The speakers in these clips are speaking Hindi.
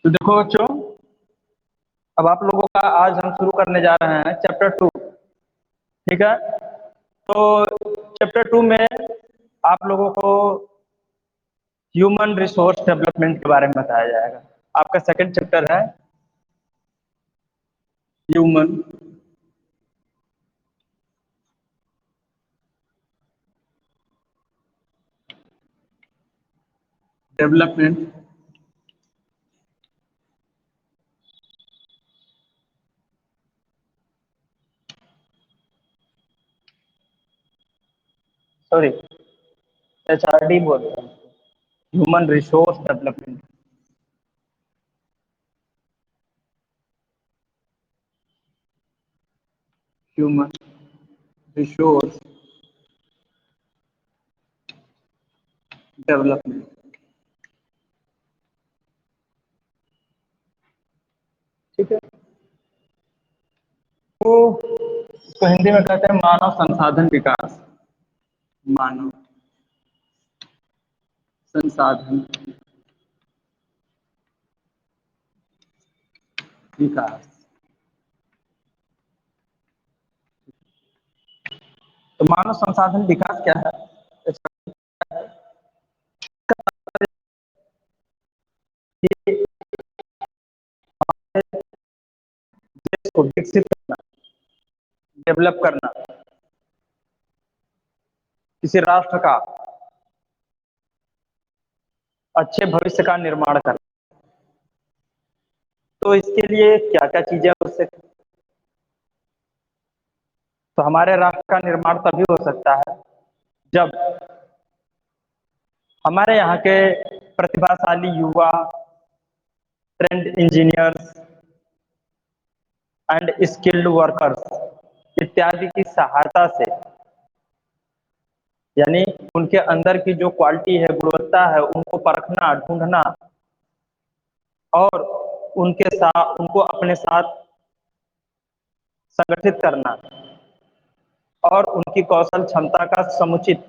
तो देखो बच्चों, अब आप लोगों का आज हम शुरू करने जा रहे हैं चैप्टर 2। ठीक है, तो चैप्टर 2 में आप लोगों को ह्यूमन रिसोर्स डेवलपमेंट के बारे में बताया जाएगा। आपका सेकंड चैप्टर है ह्यूमन डेवलपमेंट। सॉरी, HRD बोल रहे हैं, human resource development. Human resource development. ठीक है, तो इसको हिंदी में कहते हैं मानव संसाधन विकास। मानव संसाधन विकास। तो मानव संसाधन विकास क्या है? कि देश को विकसित करना, डेवलप करना, किसी राष्ट्र का अच्छे भविष्य का निर्माण करना। तो इसके लिए क्या क्या चीजें आवश्यक है? तो हमारे राष्ट्र का निर्माण तभी हो सकता है जब हमारे यहाँ के प्रतिभाशाली युवा, trend engineers and skilled workers इत्यादि की सहायता से, यानी उनके अंदर की जो क्वालिटी है, गुणवत्ता है, उनको परखना, ढूंढना और उनको अपने साथ संगठित करना और उनकी कौशल क्षमता का समुचित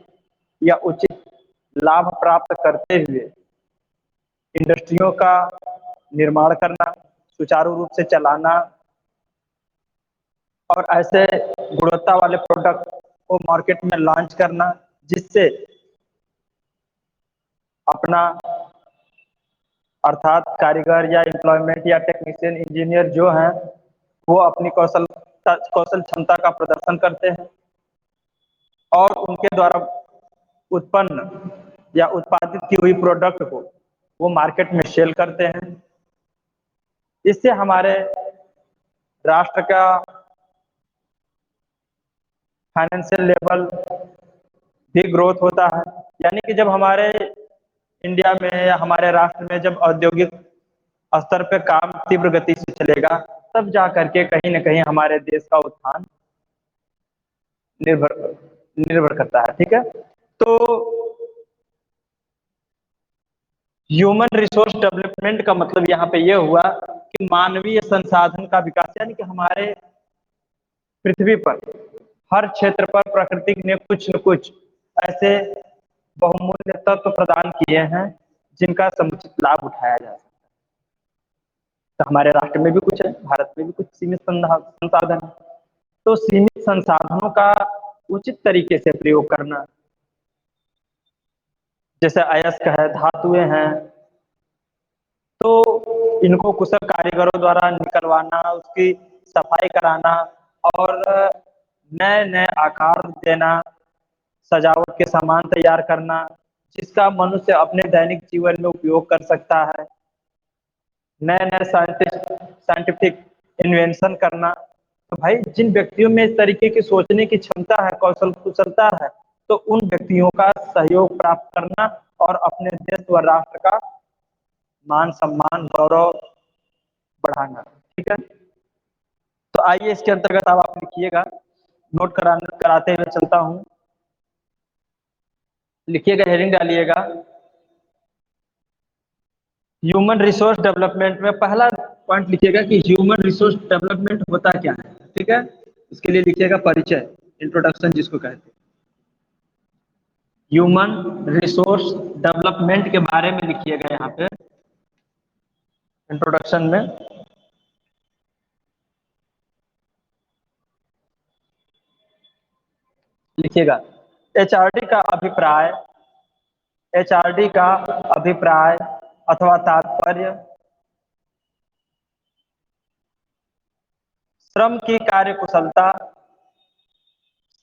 या उचित लाभ प्राप्त करते हुए इंडस्ट्रियों का निर्माण करना, सुचारू रूप से चलाना और ऐसे गुणवत्ता वाले प्रोडक्ट को मार्केट में लॉन्च करना जिससे अपना अर्थात कारीगर या एम्प्लॉयमेंट या टेक्नीशियन इंजीनियर जो हैं वो अपनी कौशल क्षमता का प्रदर्शन करते हैं और उनके द्वारा उत्पन्न या उत्पादित की हुई प्रोडक्ट को वो मार्केट में सेल करते हैं। इससे हमारे राष्ट्र का फाइनेंशियल लेवल भी ग्रोथ होता है। यानी कि जब हमारे इंडिया में या हमारे राष्ट्र में जब औद्योगिक स्तर पे काम तीव्र गति से चलेगा, तब जा करके कहीं ना कहीं हमारे देश का उत्थान निर्भर निर्भर करता है। ठीक है, तो ह्यूमन रिसोर्स डेवलपमेंट का मतलब यहाँ पे ये हुआ कि मानवीय संसाधन का विकास, यानी कि हमारे पृथ्वी पर हर क्षेत्र पर प्रकृति ने कुछ न कुछ ऐसे बहुमूल्य तत्व प्रदान किए हैं जिनका समुचित लाभ उठाया जा सकता है। तो हमारे राष्ट्र में भी कुछ है, भारत में भी कुछ सीमित संसाधन है। तो सीमित संसाधनों का उचित तरीके से प्रयोग करना, जैसे अयस्क है, धातुएं हैं, तो इनको कुशल कारीगरों द्वारा निकलवाना, उसकी सफाई कराना और नए नए आकार देना, सजावट के सामान तैयार करना जिसका मनुष्य अपने दैनिक जीवन में उपयोग कर सकता है, नए नए साइंटिफिक इन्वेंशन करना। तो भाई जिन व्यक्तियों में इस तरीके की सोचने की क्षमता है, कौशल कुशलता है, तो उन व्यक्तियों का सहयोग प्राप्त करना और अपने देश व राष्ट्र का मान सम्मान गौरव बढ़ाना। ठीक है, तो आइए इसके अंतर्गत अब आप लिखिएगा, नोट कराते हुए चलता हूँ। लिखिएगा, हेडिंग डालिएगा। ह्यूमन रिसोर्स डेवलपमेंट में पहला पॉइंट लिखिएगा कि ह्यूमन रिसोर्स डेवलपमेंट होता क्या है। ठीक है, इसके लिए लिखिएगा परिचय, इंट्रोडक्शन जिसको कहते हैं। ह्यूमन रिसोर्स डेवलपमेंट के बारे में लिखिएगा यहाँ पे इंट्रोडक्शन में लिखिएगा, एचआरडी का अभिप्राय, एचआरडी का अभिप्राय अथवा तात्पर्य श्रम की कार्यकुशलता,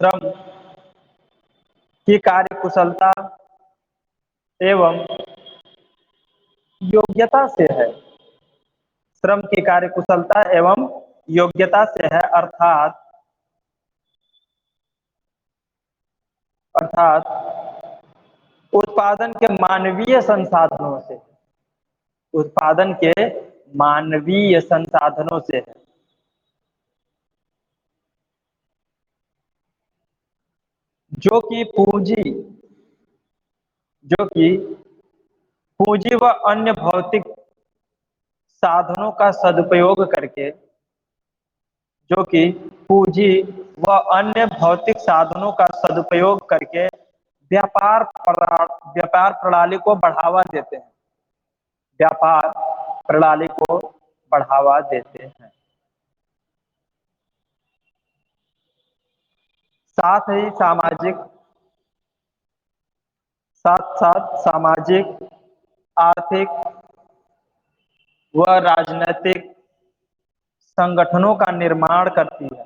श्रम की कार्यकुशलता एवं योग्यता से है, श्रम की कार्यकुशलता एवं योग्यता से है, अर्थात उत्पादन के मानवीय संसाधनों से, उत्पादन के मानवीय संसाधनों से है, जो कि पूंजी, जो कि पूंजी व अन्य भौतिक साधनों का सदुपयोग करके, जो कि पूंजी व अन्य भौतिक साधनों का सदुपयोग करके व्यापार प्रणाली को बढ़ावा देते हैं, व्यापार प्रणाली को बढ़ावा देते हैं। साथ ही साथ सामाजिक, आर्थिक व राजनीतिक संगठनों का निर्माण करती है,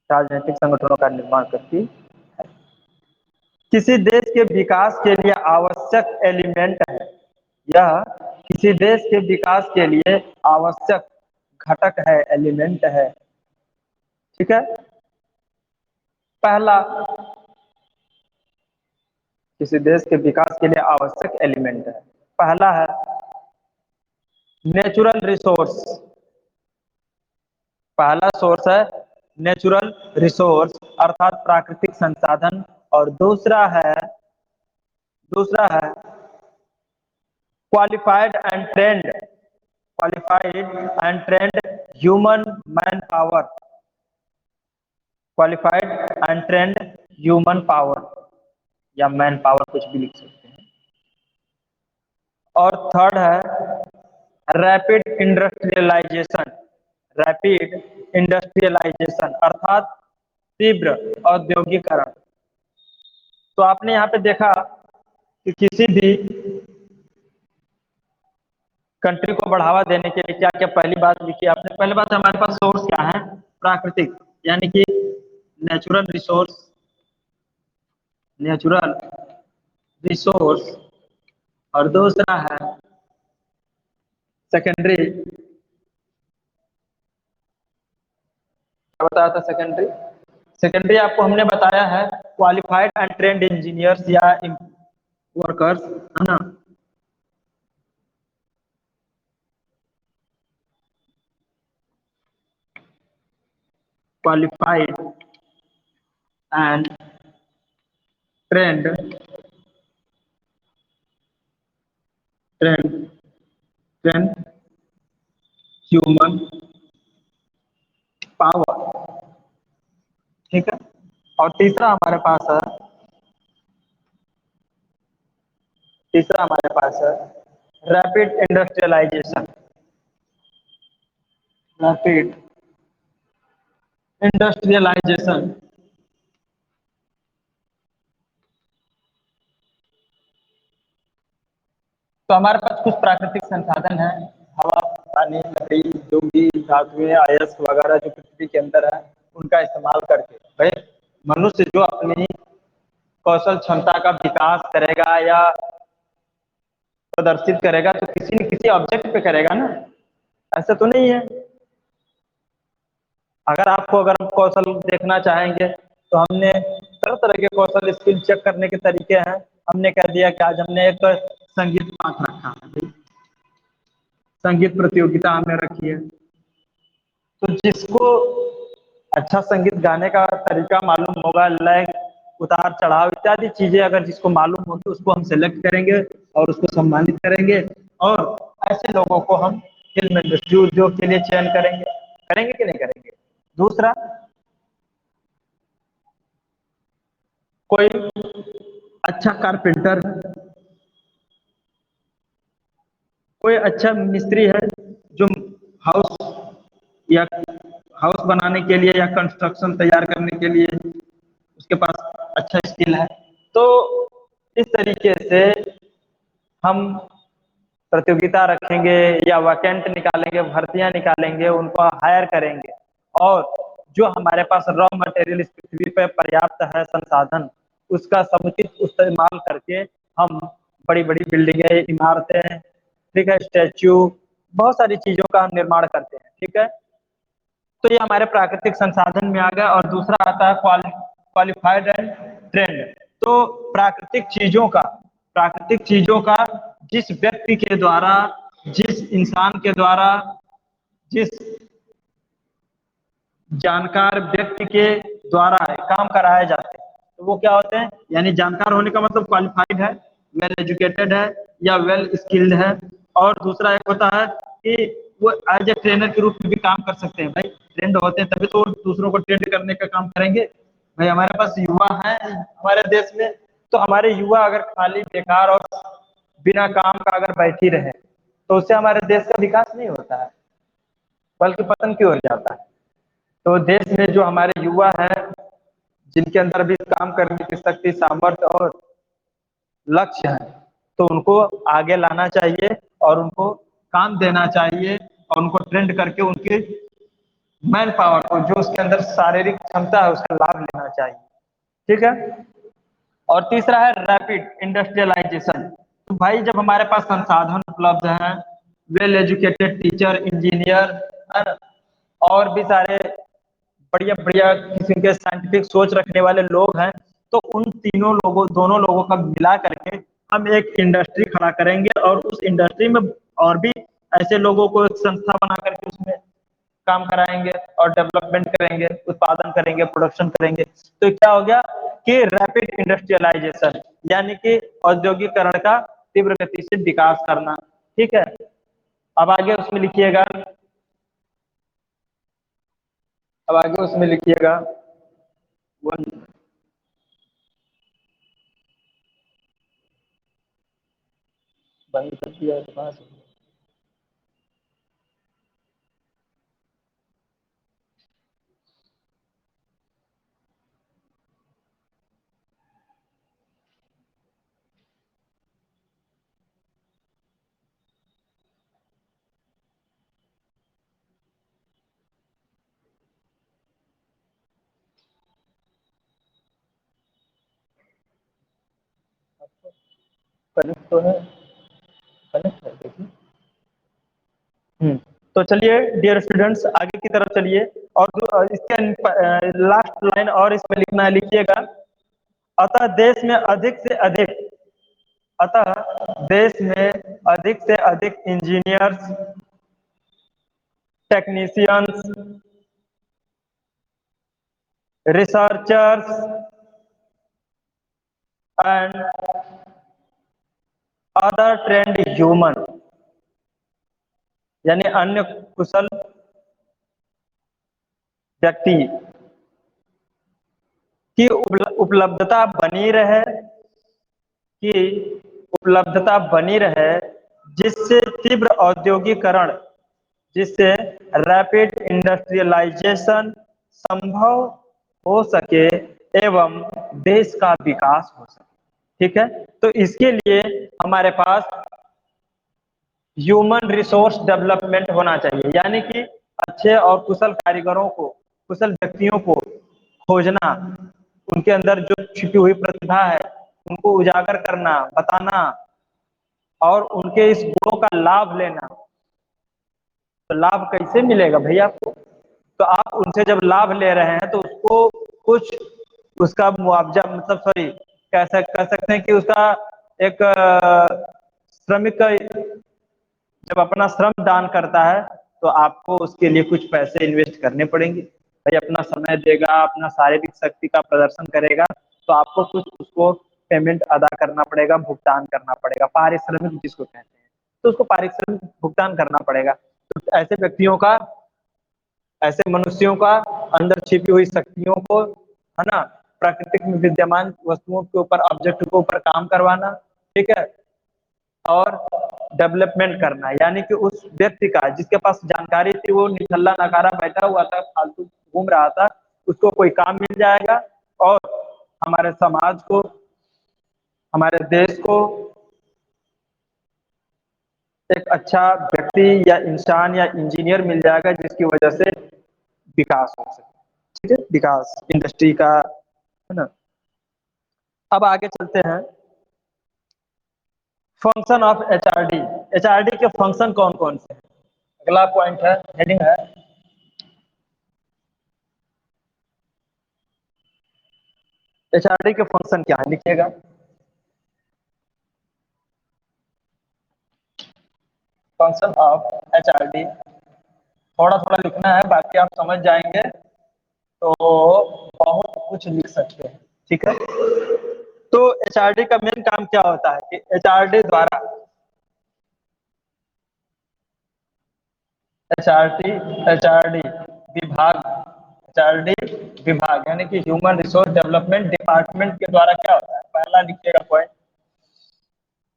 राजनीतिक संगठनों का निर्माण करती है, किसी देश के विकास के लिए आवश्यक एलिमेंट है, यह किसी देश के विकास के लिए आवश्यक घटक है, एलिमेंट है। ठीक है, पहला किसी देश के विकास के लिए आवश्यक एलिमेंट है, पहला है नेचुरल रिसोर्स, पहला सोर्स है नेचुरल रिसोर्स अर्थात प्राकृतिक संसाधन, और दूसरा है qualified and trend, qualified and trend human man power, qualified and trend human power या मैन पावर कुछ भी लिख सकते हैं। और थर्ड है रैपिड इंडस्ट्रियलाइजेशन, रैपिड इंडस्ट्रियलाइजेशन अर्थात तीव्र औद्योगिकरण। तो आपने यहाँ पे देखा कि किसी भी कंट्री को बढ़ावा देने के लिए क्या क्या पहली बात लिखी आपने, पहली बात हमारे पास सोर्स क्या है, प्राकृतिक यानी कि नेचुरल रिसोर्स, नेचुरल रिसोर्स, और दूसरा है सेकेंडरी, क्या बताया था सेकेंडरी, सेकेंडरी आपको हमने बताया है क्वालिफाइड एंड ट्रेंड इंजीनियर्स या वर्कर्स, है ना। Qualified and trend trend trend human power. ठीक है, और तीसरा हमारे पास है रैपिड इंडस्ट्रियलाइजेशन, रैपिड इंडस्ट्रियलाइजेशन। तो हमारे पास कुछ प्राकृतिक संसाधन है, हवा, पानी, लकड़ी, जो भी धातुएं, अयस्क वगैरह जो पृथ्वी के अंदर है, उनका इस्तेमाल करके भाई मनुष्य जो अपनी कौशल क्षमता का विकास करेगा या प्रदर्शित करेगा तो किसी न किसी ऑब्जेक्ट पे करेगा ना, ऐसा तो नहीं है। अगर हम कौशल देखना चाहेंगे तो हमने तरह तरह के कौशल स्किल चेक करने के तरीके हैं। हमने कह दिया कि आज हमने एक संगीत पाठ रखा है, संगीत प्रतियोगिता हमने रखी है, तो जिसको अच्छा संगीत गाने का तरीका मालूम होगा, लय, उतार चढ़ाव इत्यादि चीजें अगर जिसको मालूम होगी उसको हम सेलेक्ट करेंगे और उसको सम्मानित करेंगे, और ऐसे लोगों को हम फिल्म इंडस्ट्री उद्योग के लिए चयन करेंगे, करेंगे कि नहीं करेंगे। दूसरा, कोई अच्छा कारपेंटर, कोई अच्छा मिस्त्री है जो हाउस या हाउस बनाने के लिए या कंस्ट्रक्शन तैयार करने के लिए उसके पास अच्छा स्किल है, तो इस तरीके से हम प्रतियोगिता रखेंगे या वैकेंट निकालेंगे, भर्तियां निकालेंगे, उनको हायर करेंगे और जो हमारे पास रॉ मटेरियल इस पृथ्वी पर पर्याप्त है संसाधन, उसका समुचित इस्तेमाल करके हम बड़ी बड़ी बिल्डिंगें, इमारतें, ठीक है, स्टैच्यू, बहुत सारी चीजों का हम निर्माण करते हैं। ठीक है, तो ये हमारे प्राकृतिक संसाधन में आ गया। और दूसरा आता है क्वालिफाइड एंड ट्रेंड। तो प्राकृतिक चीजों का जिस व्यक्ति के द्वारा, जिस इंसान के द्वारा, जिस जानकार व्यक्ति के द्वारा काम कराए जाते हैं, तो वो क्या होते हैं, यानी जानकार होने का मतलब क्वालिफाइड है, वेल एजुकेटेड है या वेल स्किल्ड है। और दूसरा एक होता है कि वो एज ए ट्रेनर के रूप में भी काम कर सकते हैं। भाई ट्रेंड होते हैं तभी तो दूसरों को ट्रेंड करने का काम करेंगे। भाई हमारे पास युवा हैं हमारे देश में, तो हमारे युवा अगर खाली बेकार और बिना काम का अगर बैठी रहे तो उससे हमारे देश का विकास नहीं होता है, बल्कि पतन की ओर जाता है। तो देश में जो हमारे युवा हैं, जिनके अंदर भी काम करने की शक्ति, सामर्थ्य और लक्ष्य है, तो उनको आगे लाना चाहिए और उनको काम देना चाहिए और उनको ट्रेंड करके उनके मैन पावर को, जो उसके अंदर शारीरिक क्षमता है, उसका लाभ लेना चाहिए। ठीक है, और तीसरा है रैपिड इंडस्ट्रियलाइजेशन। तो भाई जब हमारे पास संसाधन उपलब्ध हैं, वेल एजुकेटेड टीचर, इंजीनियर, है ना, और भी सारे बढ़िया बढ़िया किस्म के साइंटिफिक सोच रखने वाले लोग हैं, तो उन दोनों लोगों का मिला करके हम एक इंडस्ट्री खड़ा करेंगे और उस इंडस्ट्री में और भी ऐसे लोगों को एक संस्था बना करके उसमें काम कराएंगे और डेवलपमेंट करेंगे, उत्पादन करेंगे, प्रोडक्शन करेंगे। तो क्या हो गया कि रैपिड इंडस्ट्रियलाइजेशन, यानी कि औद्योगिकरण का तीव्र गति से विकास करना। ठीक है, अब आगे उसमें लिखिएगा, वन, बंद कर दिया है तो कहाँ से? कनेक्ट तो है, कनेक्ट है, देखिए। तो चलिए डियर स्टूडेंट्स, आगे की तरफ चलिए। और इसके लास्ट लाइन और इसमें लिखना है, लिखिएगा। अतः देश में अधिक से अधिक अतः देश में अधिक से अधिक engineers, technicians, researchers and other trend human, यानी अन्य कुशल व्यक्ति की उपलब्धता बनी रहे, जिससे तीव्र औद्योगिकरण, जिससे रैपिड इंडस्ट्रियलाइजेशन संभव हो सके एवं देश का विकास हो सके। ठीक है, तो इसके लिए हमारे पास ह्यूमन रिसोर्स डेवलपमेंट होना चाहिए, यानी कि अच्छे और कुशल कारीगरों को, कुशल व्यक्तियों को खोजना, उनके अंदर जो छिपी हुई प्रतिभा है उनको उजागर करना, बताना और उनके इस गुणों का लाभ लेना। तो लाभ कैसे मिलेगा भैया आपको? तो आप उनसे जब लाभ ले रहे हैं तो उसको कुछ उसका मुआवजा, मतलब सॉरी, कह सकते हैं कि उसका एक श्रमिक का जब अपना श्रम दान करता है तो आपको उसके लिए कुछ पैसे इन्वेस्ट करने पड़ेंगे। भाई अपना समय देगा, अपना शारीरिक शक्ति का प्रदर्शन करेगा, तो आपको कुछ उसको पेमेंट अदा करना पड़ेगा, भुगतान करना पड़ेगा, पारिश्रमिक जिसको कहते हैं, तो उसको पारिश्रमिक भुगतान करना पड़ेगा। तो ऐसे व्यक्तियों का, ऐसे मनुष्यों का अंदर छिपी हुई शक्तियों को, है ना, प्राकृतिक में विद्यमान वस्तुओं के ऊपर, ऑब्जेक्ट के ऊपर काम करवाना। ठीक है, और डेवलपमेंट करना, यानी कि उस व्यक्ति का जिसके पास जानकारी थी वो निठल्ला नकारा बैठा हुआ था, फालतू घूम रहा था, उसको कोई काम मिल जाएगा और हमारे समाज को, हमारे देश को एक अच्छा व्यक्ति या इंसान या इंजीनियर मिल जाएगा जिसकी वजह से विकास हो सके। ठीक है, विकास इंडस्ट्री का, है ना। अब आगे चलते हैं, फंक्शन ऑफ एचआरडी। एचआरडी के फंक्शन कौन कौन से हैं? अगला पॉइंट है, हेडिंग है एचआरडी के फंक्शन क्या है, लिखिएगा। फंक्शन ऑफ एचआरडी, थोड़ा थोड़ा लिखना है, बाकी आप समझ जाएंगे तो बहुत कुछ लिख सकते हैं। ठीक है, तो एचआरडी का मेन काम क्या होता है कि एचआरडी द्वारा, एचआरडी एचआरडी विभाग, एचआरडी विभाग यानी कि ह्यूमन रिसोर्स डेवलपमेंट डिपार्टमेंट के द्वारा क्या होता है, पहला लिखिएगा पॉइंट,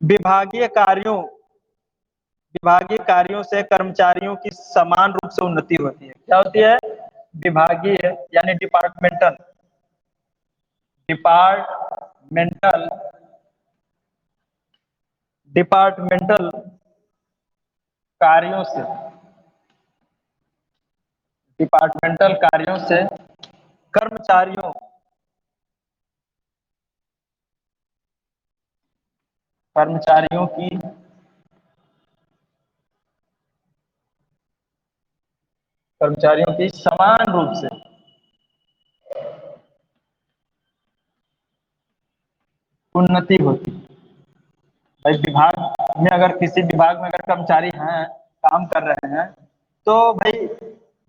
विभागीय कार्यों, विभागीय कार्यों से कर्मचारियों की समान रूप से उन्नति होती है। क्या होती है? विभागीय यानी डिपार्टमेंटल, डिपार्टमेंटल डिपार्टमेंटल कार्यों से, डिपार्टमेंटल कार्यों से कर्मचारियों, कर्मचारियों की, कर्मचारियों की समान रूप से उन्नति होती है। भाई विभाग में अगर किसी विभाग में अगर कर्मचारी हैं, काम कर रहे हैं, तो भाई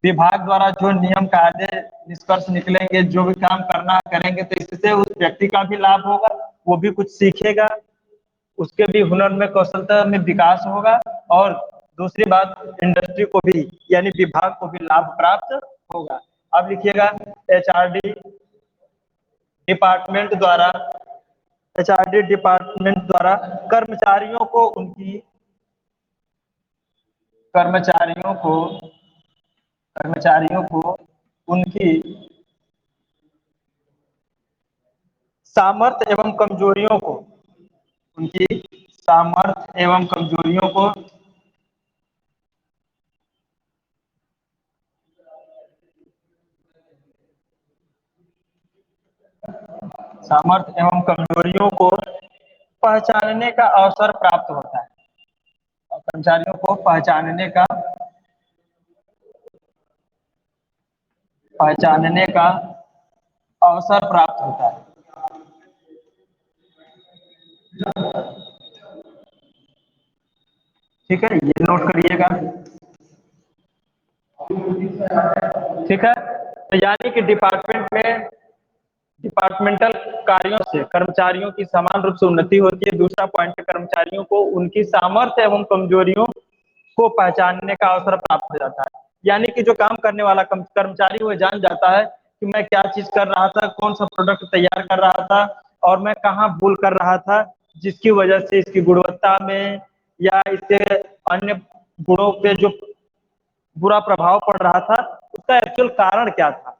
विभाग द्वारा जो नियम कायदे निष्कर्ष निकलेंगे, जो भी काम करना करेंगे, तो इससे उस व्यक्ति का भी लाभ होगा, वो भी कुछ सीखेगा, उसके भी हुनर में कौशलता में विकास होगा, और दूसरी बात इंडस्ट्री को भी यानी विभाग को भी लाभ प्राप्त होगा। अब लिखिएगा, एचआरडी डिपार्टमेंट द्वारा, एचआरडी डिपार्टमेंट द्वारा कर्मचारियों को उनकी, कर्मचारियों को, कर्मचारियों को उनकी सामर्थ्य एवं कमजोरियों को, उनकी सामर्थ्य एवं कमजोरियों को सामर्थ्य एवं कमजोरियों को पहचानने का अवसर प्राप्त होता है, और कर्मचारियों को पहचानने का अवसर प्राप्त होता है। ठीक है, ये नोट करिएगा। ठीक है, तो यानी कि डिपार्टमेंट में डिपार्टमेंटल कार्यों से कर्मचारियों की समान रूप से उन्नति होती है। दूसरा पॉइंट, कर्मचारियों को उनकी सामर्थ्य एवं कमजोरियों को पहचानने का अवसर प्राप्त हो जाता है, यानी कि जो काम करने वाला कर्मचारी वो जान जाता है कि मैं क्या चीज कर रहा था, कौन सा प्रोडक्ट तैयार कर रहा था, और मैं कहाँ भूल कर रहा था, जिसकी वजह से इसकी गुणवत्ता में या इसके अन्य गुणों पे जो बुरा प्रभाव पड़ रहा था, उसका एक्चुअल कारण क्या था।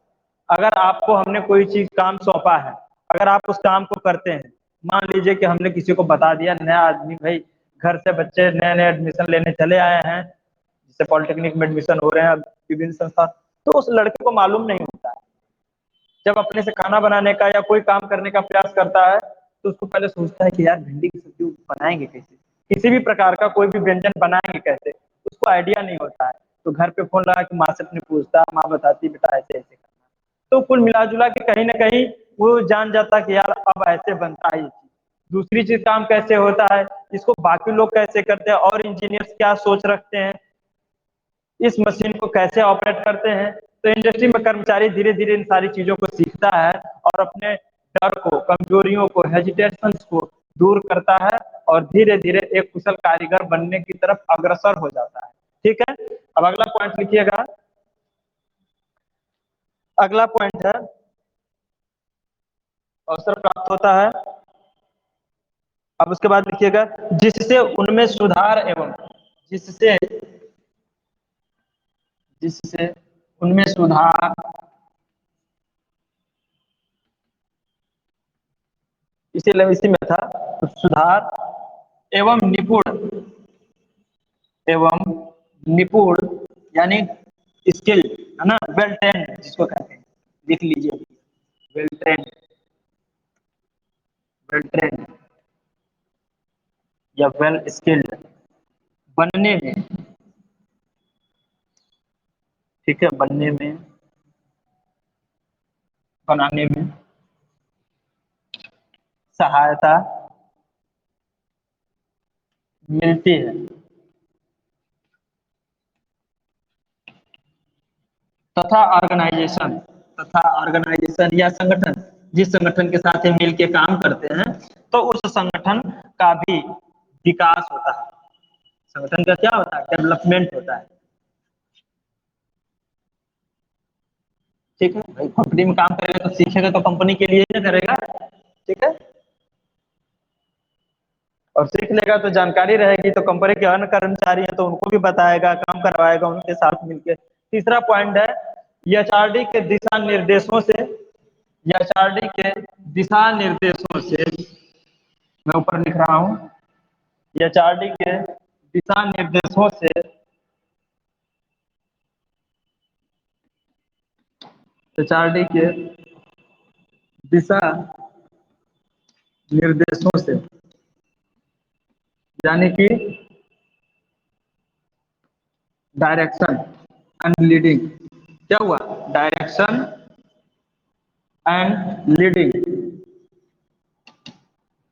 अगर आपको हमने कोई चीज काम सौंपा है, अगर आप उस काम को करते हैं, मान लीजिए कि हमने किसी को बता दिया, नया आदमी भाई, घर से बच्चे नए नए एडमिशन लेने चले आए हैं, जैसे पॉलिटेक्निक में एडमिशन हो रहे हैं अब विभिन्न संस्थान, तो उस लड़के को मालूम नहीं होता है, जब अपने से खाना बनाने का या कोई काम करने का प्रयास करता है, तो उसको पहले सोचता है कि यार भिंडी की सब्जी बनाएंगे कैसे, किसी भी प्रकार का कोई भी व्यंजन बनाएंगे कैसे, उसको आइडिया नहीं होता है। तो घर पे फोन लगा कि माँ से अपने पूछता, माँ बताती बेटा ऐसे ऐसे करना। तो कुल मिला जुला के कहीं ना कहीं वो जान जाता कि यार अब ऐसे बनता है ये चीज। दूसरी चीज काम कैसे होता है, इसको बाकी लोग कैसे करते हैं, और इंजीनियर्स क्या सोच रखते हैं, इस मशीन को कैसे ऑपरेट करते हैं। तो इंडस्ट्री में कर्मचारी धीरे धीरे इन सारी चीजों को सीखता है और अपने डर को, कमजोरियों को, हेजिटेशंस को दूर करता है, और धीरे धीरे एक कुशल कारीगर बनने की तरफ अग्रसर हो जाता है। ठीक है, अब अगला पॉइंट लिखिएगा। अगला पॉइंट है, अवसर प्राप्त होता है अब उसके बाद लिखिएगा जिससे उनमें सुधार एवं जिससे जिससे उनमें सुधार इसी में था, तो सुधार एवं एवं निपुण यानी स्किल है ना, वेल ट्रेंड जिसको कहते हैं, लिख लीजिए वेल ट्रेंड, वेल ट्रेंड या वेल स्किल्ड बनने में, ठीक है, बनने में, बनाने में सहायता मिलती है तथा ऑर्गेनाइजेशन या संगठन जिस संगठन के साथ ये मिल के काम करते हैं तो उस संगठन का भी विकास होता है। संगठन का क्या होता है, डेवलपमेंट होता है। ठीक है भाई, कंपनी में काम करेगा तो सीखेगा तो कंपनी के लिए ही ना करेगा, ठीक है, और सीख लेगा तो जानकारी रहेगी तो कंपनी के अन्य कर्मचारी हैं तो उनको भी बताएगा, काम करवाएगा उनके साथ मिलकर। तीसरा पॉइंट है एचआरडी के दिशा निर्देशों से, एचआरडी के दिशा निर्देशों से, मैं ऊपर लिख रहा हूँ, एचआरडी के दिशा निर्देशों से एचआरडी के दिशा निर्देशों से यानी कि डायरेक्शन एंड लीडिंग, क्या हुआ, डायरेक्शन एंड लीडिंग,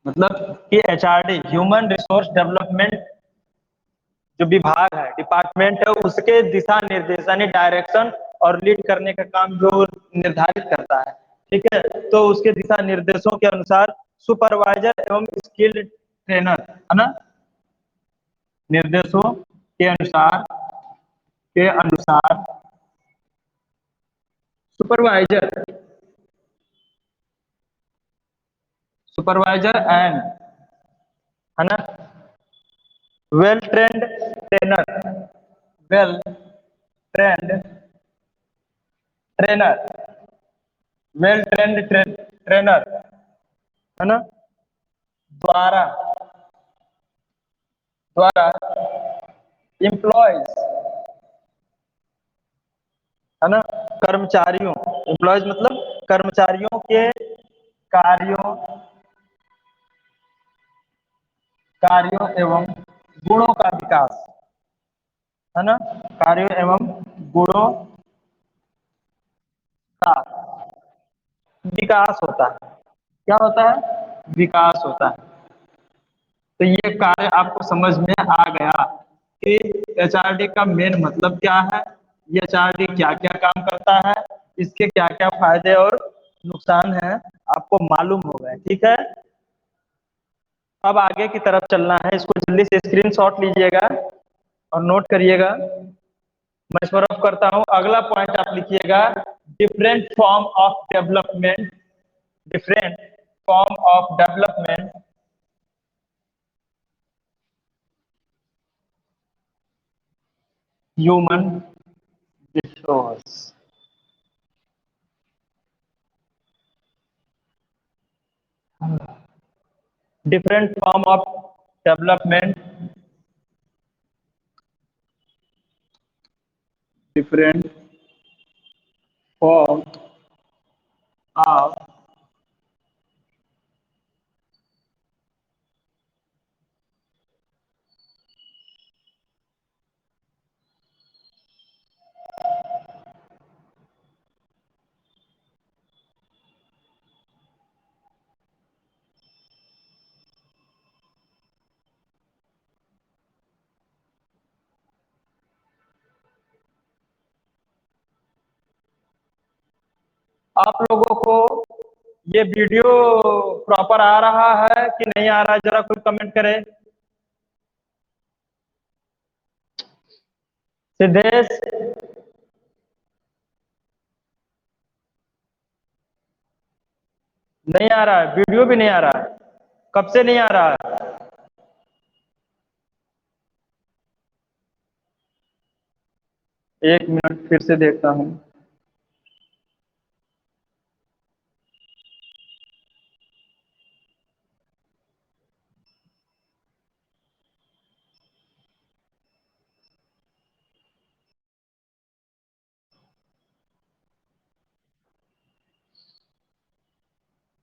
मतलब कि एचआरडी ह्यूमन रिसोर्स डेवलपमेंट जो विभाग है, डिपार्टमेंट है, उसके दिशा निर्देश यानी डायरेक्शन और लीड करने का काम जो निर्धारित करता है, ठीक है, तो उसके दिशा निर्देशों के अनुसार सुपरवाइजर एवं स्किल्ड ट्रेनर है ना, निर्देशों के अनुसार सुपरवाइजर सुपरवाइजर एंड है ना well trained trainer, well trained trainer, well trained trainer है ना, द्वारा द्वारा एम्प्लॉयज है ना, कर्मचारियों, एम्प्लॉयज मतलब कर्मचारियों के कार्यों कार्यों एवं गुणों का विकास है ना, कार्यों एवं गुणों का विकास होता है, क्या होता है, विकास होता है। तो ये कार्य आपको समझ में आ गया कि एचआरडी का मेन मतलब क्या है, ये एचआरडी क्या क्या काम करता है, इसके क्या क्या फायदे और नुकसान है, आपको मालूम हो गए, ठीक है। अब आगे की तरफ चलना है, इसको जल्दी से स्क्रीनशॉट लीजिएगा और नोट करिएगा। मैं स्मरण करता हूं, अगला पॉइंट आप लिखिएगा different form of development, different form of development human resource, different form of development, different form of, आप लोगों को ये वीडियो प्रॉपर आ रहा है कि नहीं आ रहा है, जरा कोई कमेंट करे। सिद्धेश, नहीं आ रहा है, वीडियो भी नहीं आ रहा है। कब से नहीं आ रहा है? एक मिनट फिर से देखता हूँ।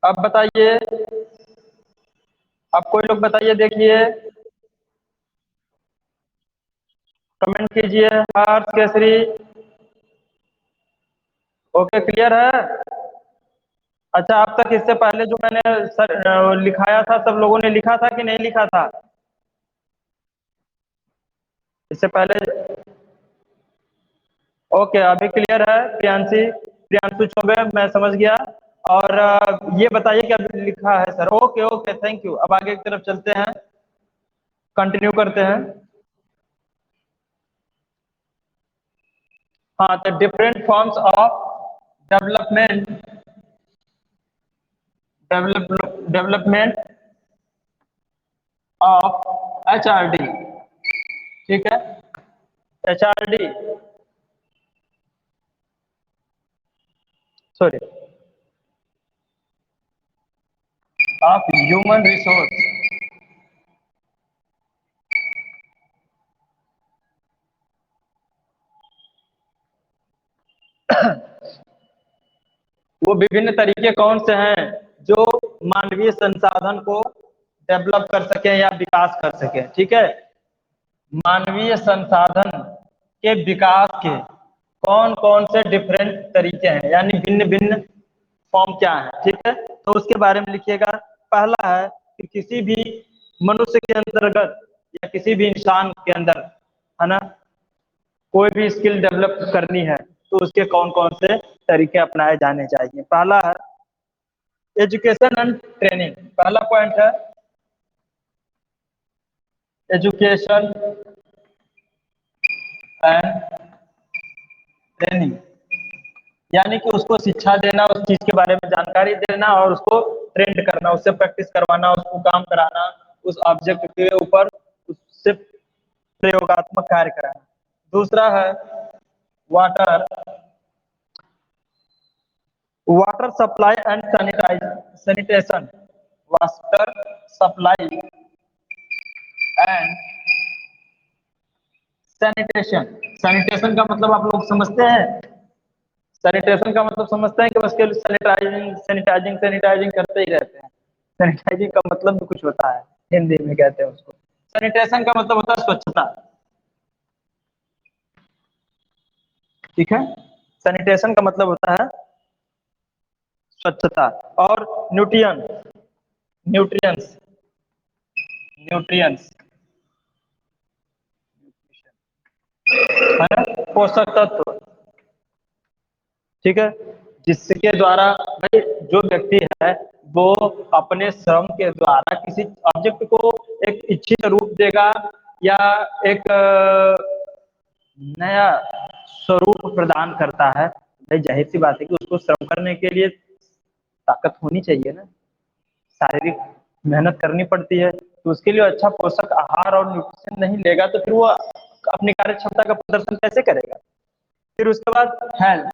अब बताइए, अब कोई लोग बताइए, देखिए, कमेंट कीजिए। हर्ष केसरी, ओके, क्लियर है। अच्छा, अब तक इससे पहले जो मैंने सर लिखाया था, सब लोगों ने लिखा था कि नहीं लिखा था? इससे पहले, ओके, अभी क्लियर है। प्रियांशी, प्रियांशु चौबे, मैं समझ गया। और ये बताइए कि अभी लिखा है sir. Okay okay, thank you. अब आगे की तरफ चलते हैं, कंटिन्यू करते हैं। हाँ, तो different forms of development, development of HRD, ठीक है। HRD, sorry, of human resource, वो विभिन्न तरीके कौन से हैं जो मानवीय संसाधन को डेवलप कर सके या विकास कर सके, ठीक है। मानवीय संसाधन के विकास के कौन कौन से डिफरेंट तरीके हैं, यानी भिन्न भिन्न फॉर्म क्या है, ठीक है। तो उसके बारे में लिखिएगा। पहला है कि किसी भी मनुष्य के अंतर्गत या किसी भी इंसान के अंदर, है ना, कोई भी स्किल डेवलप करनी है तो उसके कौन कौन से तरीके अपनाए जाने चाहिए। पहला है एजुकेशन एंड ट्रेनिंग। पहला पॉइंट है एजुकेशन एंड ट्रेनिंग, यानी कि उसको शिक्षा देना, उस चीज के बारे में जानकारी देना और उसको ट्रेंड करना, उससे प्रैक्टिस करवाना, उसको काम कराना, उस ऑब्जेक्ट के ऊपर उससे प्रयोगात्मक कार्य कराना। दूसरा है water, water supply and sanitation, water supply and sanitation. Sanitation का मतलब आप लोग समझते हैं? सैनिटेशन का मतलब समझते हैं कि बस केवल सैनिटाइजिंग सैनिटाइजिंग सैनिटाइजिंग करते ही रहते हैं। सैनिटाइजिंग का मतलब भी कुछ होता है, हिंदी में कहते हैं उसको। सैनिटेशन का मतलब होता है स्वच्छता, ठीक है। सैनिटेशन का मतलब होता है स्वच्छता। और न्यूट्रियन, न्यूट्रिएंट्स, न्यूट्रिएंट्स, है ना, पोषक तत्व, ठीक है। जिसके द्वारा भाई जो व्यक्ति है वो अपने श्रम के द्वारा किसी ऑब्जेक्ट को एक इच्छित रूप देगा या एक नया स्वरूप प्रदान करता है। भाई जाहिर सी बात है कि उसको श्रम करने के लिए ताकत होनी चाहिए ना, शारीरिक मेहनत करनी पड़ती है। तो उसके लिए अच्छा पोषक आहार और न्यूट्रिशन नहीं लेगा तो फिर वो अपनी कार्य क्षमता का प्रदर्शन कैसे करेगा। फिर उसके बाद हेल्थ,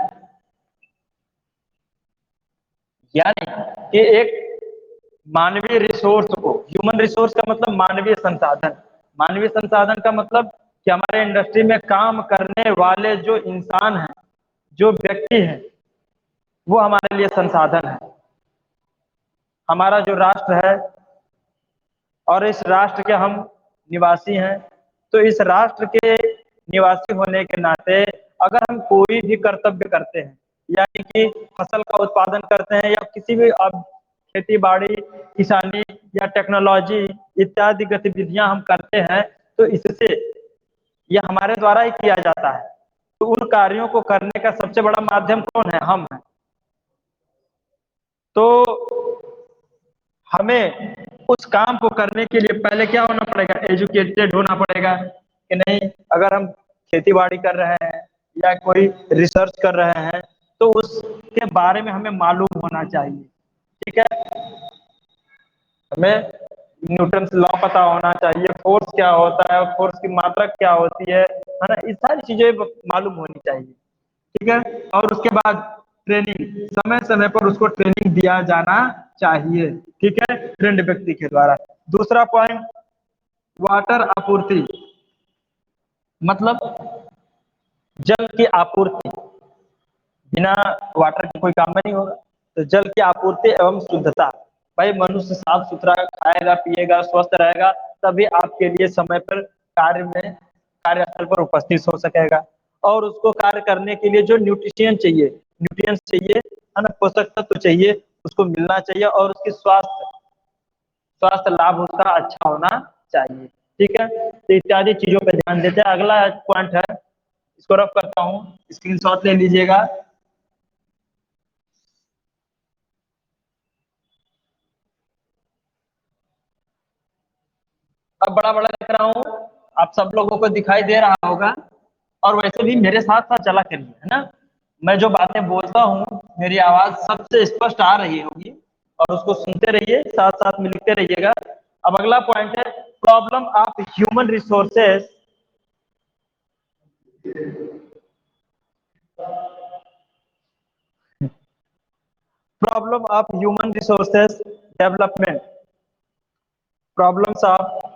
यानी कि एक मानवीय रिसोर्स को, ह्यूमन रिसोर्स का मतलब मानवीय संसाधन, मानवीय संसाधन का मतलब कि हमारे इंडस्ट्री में काम करने वाले जो इंसान हैं, जो व्यक्ति हैं, वो हमारे लिए संसाधन है। हमारा जो राष्ट्र है और इस राष्ट्र के हम निवासी हैं, तो इस राष्ट्र के निवासी होने के नाते अगर हम कोई भी कर्तव्य करते हैं, यानी कि फसल का उत्पादन करते हैं या किसी भी अब खेती बाड़ी, किसानी या टेक्नोलॉजी इत्यादि गतिविधियां हम करते हैं, तो इससे यह हमारे द्वारा ही किया जाता है। तो उन कार्यों को करने का सबसे बड़ा माध्यम कौन है? हम हैं। तो हमें उस काम को करने के लिए पहले क्या होना पड़ेगा? एजुकेटेड होना पड़ेगा कि नहीं। अगर हम खेती बाड़ी कर रहे हैं या कोई रिसर्च कर रहे हैं तो उसके बारे में हमें मालूम होना चाहिए, ठीक है। हमें न्यूटन लॉ पता होना चाहिए, फोर्स क्या होता है, फोर्स की मात्रा क्या होती है ना, इस सारी चीजें मालूम होनी चाहिए। ठीक है, और उसके बाद ट्रेनिंग, समय समय पर उसको ट्रेनिंग दिया जाना चाहिए। ठीक है, ट्रेंड व्यक्ति के द्वारा। दूसरा पॉइंट, वाटर आपूर्ति, मतलब जल की आपूर्ति, बिना वाटर के कोई काम नहीं होगा। तो जल की आपूर्ति एवं शुद्धता, भाई मनुष्य साफ सुथरा खाएगा पिएगा स्वस्थ रहेगा तभी आपके लिए समय पर कार्य में कार्यस्थल पर उपस्थित हो सकेगा। और उसको कार्य करने के लिए जो न्यूट्रिएंट्स चाहिए है ना, पोषक तत्व चाहिए, उसको मिलना चाहिए और उसकी स्वास्थ्य स्वास्थ्य लाभ उसका अच्छा होना चाहिए। ठीक है, तो इत्यादि चीजों पर ध्यान देते हैं। अगला पॉइंट है, इसको रफ करता हूँ, स्क्रीनशॉट ले लीजिएगा। अब बड़ा बड़ा लिख रहा हूँ, आप सब लोगों को दिखाई दे रहा होगा, और वैसे भी मेरे साथ साथ चला करिए, है ना। मैं जो बातें बोलता हूँ मेरी आवाज सबसे स्पष्ट आ रही होगी, और उसको सुनते रहिए, साथ साथ में लिखते रहिएगा। अब अगला पॉइंट है, problem of human resources, problem of human resources development, problems of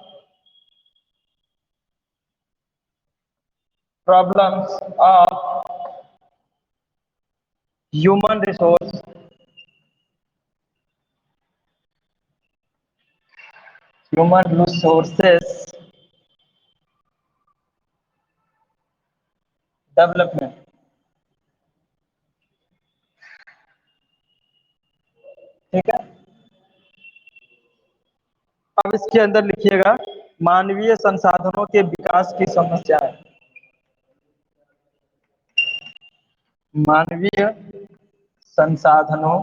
problems of human resource human resources development. ठीक है, अब इसके अंदर लिखिएगा, मानवीय संसाधनों के विकास की समस्याएं, मानवीय संसाधनों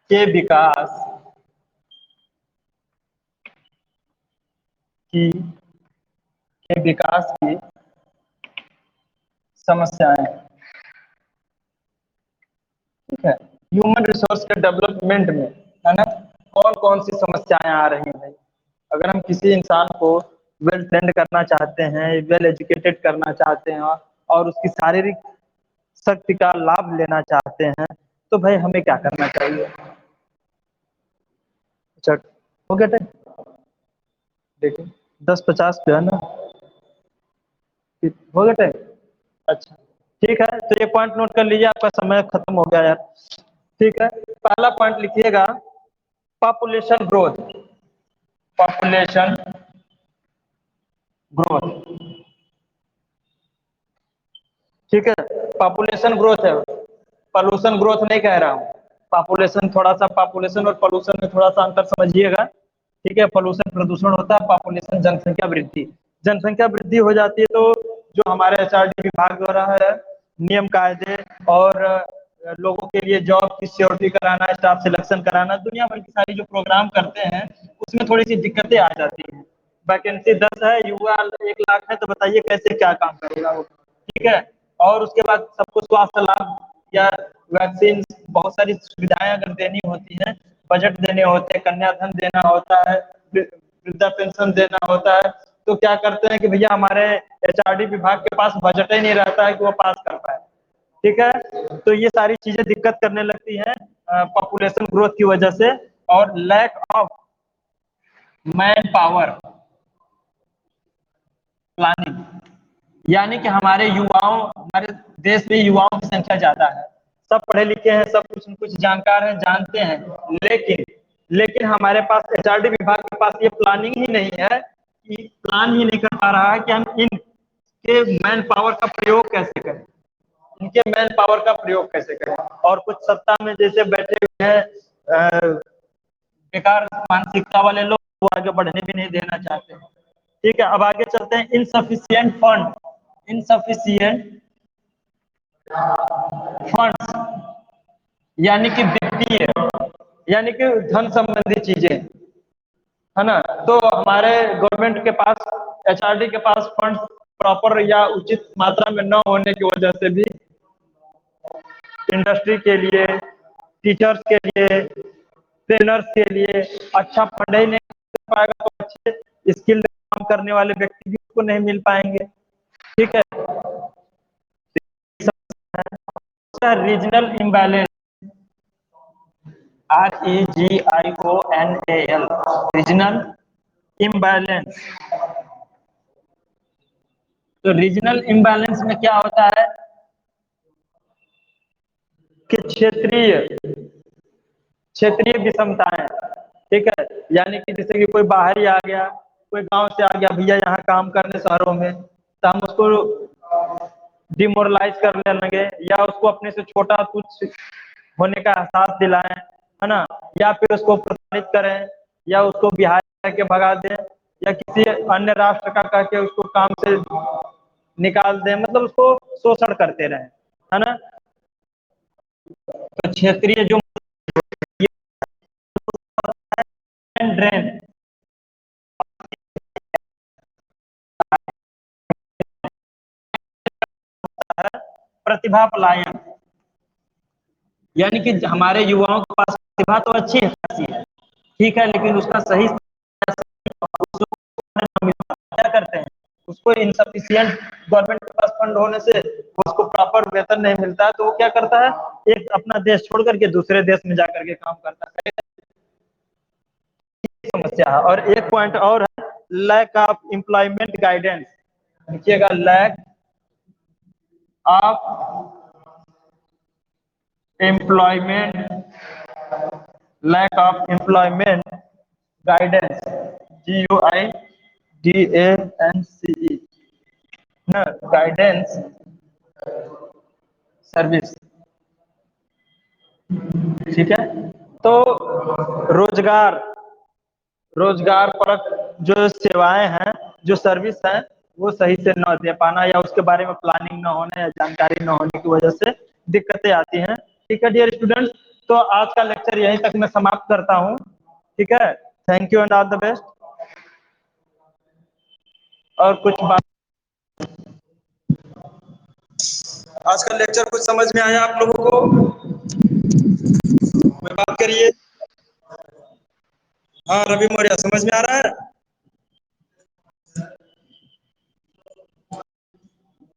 के विकास की के विकास की समस्याएं। ठीक है, ह्यूमन रिसोर्स के डेवलपमेंट में, है ना, कौन कौन सी समस्याएं आ रही हैं भाई। अगर हम किसी इंसान को वेल ट्रेंड करना चाहते हैं, वेल एजुकेटेड करना चाहते हैं, और उसकी शारीरिक शक्ति का लाभ लेना चाहते हैं, तो भाई हमें क्या करना चाहिए। अच्छा, हो गया टाइम, देखिए 10:50 पे है ना, हो गया टाइम। अच्छा, ठीक है, तो ये पॉइंट नोट कर लीजिए, आपका समय खत्म हो गया यार। ठीक है, पहला पॉइंट लिखिएगा, पॉपुलेशन ग्रोथ, पॉपुलेशन ग्रोथ। ठीक है, पॉपुलेशन ग्रोथ है, पॉल्यूशन ग्रोथ नहीं कह रहा हूँ। पॉपुलेशन, थोड़ा सा पॉपुलेशन और पॉल्यूशन में थोड़ा सा अंतर समझिएगा। ठीक है, पॉल्यूशन प्रदूषण होता है, पॉपुलेशन जनसंख्या वृद्धि। जनसंख्या वृद्धि हो जाती है तो जो हमारे एचआरडी विभाग द्वारा है, नियम कायदे और लोगों के लिए जॉब की सिक्योरिटी कराना, स्टाफ सिलेक्शन कराना, दुनिया भर की सारी जो प्रोग्राम करते हैं उसमें थोड़ी सी दिक्कतें आ जाती हैं। वैकेंसी 10 है, युवा 1 लाख है, तो बताइए कैसे क्या काम करेगा वो। ठीक है, और उसके बाद सबको स्वास्थ्य लाभ या वैक्सीन, बहुत सारी सुविधाएं अगर देनी होती हैं, बजट देने होते हैं, कन्याधन देना होता है, वृद्धा पेंशन देना होता है, तो क्या करते हैं कि भैया हमारे एचआरडी विभाग के पास बजट ही नहीं रहता है कि वो पास कर पाए। ठीक है, तो ये सारी चीजें दिक्कत करने लगती हैं पॉपुलेशन ग्रोथ की वजह से, और lack of manpower planning, यानी कि हमारे देश में युवाओं की संख्या ज्यादा है, सब पढ़े लिखे हैं, सब कुछ कुछ जानकार हैं, जानते हैं, लेकिन लेकिन हमारे पास एचआरडी विभाग के पास ये प्लानिंग ही नहीं है, कि प्लान ही नहीं कर पा रहा है कि हम इनके मैन पावर का प्रयोग कैसे करें, इनके मैन पावर का प्रयोग कैसे करें। और कुछ सत्ता में जैसे बैठे हुए हैं बेकार मानसिकता वाले लोग, वो आगे बढ़ने भी नहीं देना चाहते हैं। ठीक है, अब आगे चलते हैं, इनसफिशियंट फंड, इनसफिशियंट फंड्स, यानी कि वित्तीय, यानी कि धन संबंधी चीजें, है ना। तो हमारे गवर्नमेंट के पास, एचआरडी के पास फंड्स प्रॉपर या उचित मात्रा में न होने की वजह से भी इंडस्ट्री के लिए, टीचर्स के लिए, ट्रेनर्स के लिए अच्छा फंड ही नहीं मिल पाएगा तो अच्छे स्किल्ड काम करने वाले व्यक्ति भी उसको नहीं मिल पाएंगे। ठीक है, regional imbalance, REGIONAL, regional imbalance. तो रीजनल इम्बैलेंस में क्या होता है कि क्षेत्रीय क्षेत्रीय विषमताएं। ठीक है, यानी कि जैसे कि कोई बाहर ही आ गया, कोई गांव से आ गया भैया यहाँ काम करने शहरों में, तो हम उसको डिमोरलाइज करने लगे या उसको अपने से छोटा कुछ होने का एहसास दिलाएं, है ना, या फिर उसको प्रताड़ित करें या उसको बिहार के भगा दें या किसी अन्य राष्ट्र का कह के उसको काम से निकाल दें, मतलब उसको शोषण करते रहें, है ना। तो क्षेत्रीय जो ड्रेन, प्रतिभा पलायन, यानी कि हमारे युवाओं के पास प्रतिभा तो अच्छी है खासी है, ठीक है, लेकिन उसका सही क्या करते हैं, उसको इनसफिशियंट गवर्नमेंट के पास फंड होने से उसको प्रॉपर वेतन नहीं मिलता है, तो वो क्या करता है, एक अपना देश छोड़ करके दूसरे देश में जाकर के काम करता है। समस्या है। और एक पॉइंट और है, लैक ऑफ एम्प्लॉयमेंट गाइडेंस। लिखिएगा, lack of employment, lack of employment guidance, GUIDANCE, ना, गाइडेंस सर्विस। ठीक है, तो रोजगार रोजगार परक जो सेवाएं हैं, जो सर्विस है, वो सही से न दे पाना या उसके बारे में प्लानिंग न होने या जानकारी न होने की वजह से दिक्कतें आती हैं। ठीक है डियर स्टूडेंट्स, तो आज का लेक्चर यहीं तक मैं समाप्त करता हूँ। ठीक है, thank you and all the best. और कुछ बात, आज का लेक्चर कुछ समझ में आया आप लोगों को? कोई बात करिए। हाँ रवि मौर्य, समझ में आ रहा है?